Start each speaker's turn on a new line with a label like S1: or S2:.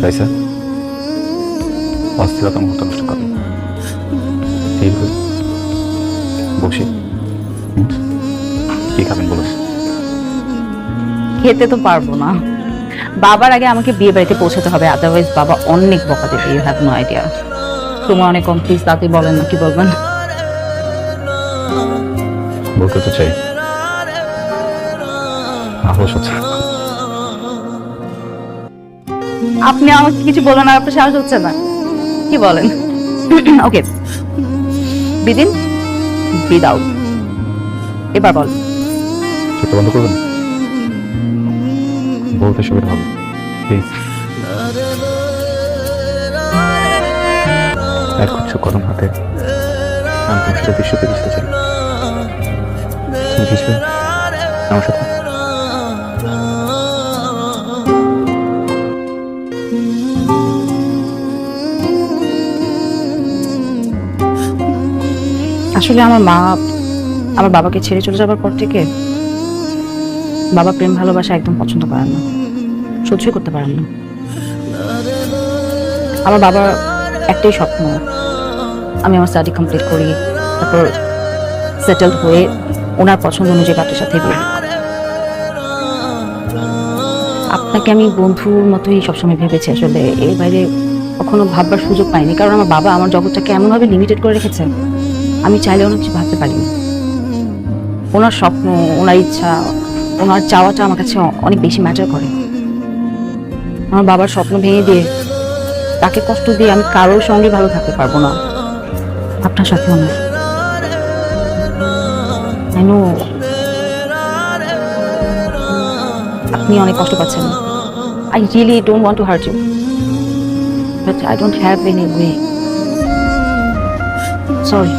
S1: রাইসা অস্থিরতা মুহূর্ত নষ্ট করে এই বসে কি খাবেন বলো?
S2: খেতে তো পারবো না, বাবার আগে আমাকে বিয়ে বাড়িতে পৌঁছাতে হবে, আদারওয়াইজ বাবা অনেক বকা দেবে। You have no idea. তোমার অনেক কম, প্লিজ তাতে বলেন না, কি বলবেন?
S1: বলতে তো চাই, সাহস হচ্ছে না।
S2: আপনি আমাকে কিছু বলেন আর আপনার সাহস হচ্ছে না, কি বলেন? ওকে, বিদিন বিদাউট, এবার বল।
S1: চোখটা বন্ধ করবেন, বলতে সুবিধা হবে প্লিজ। এক গুচ্ছ কদম হাতে আমি তোমার সাথে বিশ্বকে বুঝতে চাই। তুমি বুঝবে আমার সাথে?
S2: আসলে আমার মা আমার বাবাকে ছেড়ে চলে যাবার পর থেকে বাবা প্রেম ভালোবাসা একদম পছন্দ করেন না, সহ্যই করতে পারেন না। আমার বাবার একটাই স্বপ্ন, আমি আমার স্টাডি কমপ্লিট করি, তারপর সেটেলড হয়ে ওনার পছন্দ অনুযায়ী বাচ্চার সাথে বিয়ে। আপনাকে আমি বন্ধুর মতোই সবসময় ভেবেছি, আসলে এর বাইরে কখনো ভাববার সুযোগ পাইনি, কারণ আমার বাবা আমার জগৎটাকে এমনভাবে লিমিটেড করে রেখেছেন, আমি চাইলে অনেক কিছু ভাবতে পারিনি। ওনার স্বপ্ন, ওনার ইচ্ছা, ওনার চাওয়াটা আমার কাছে অনেক বেশি ম্যাটার করে। আমার বাবার স্বপ্ন ভেঙে দিয়ে, তাকে কষ্ট দিয়ে আমি কারোর সঙ্গে ভালো থাকতে পারবো না, আপনার সাথেও না। I know আপনি অনেক কষ্ট পাচ্ছেন। I really don't want to hurt you, but I don't have any way. Sorry.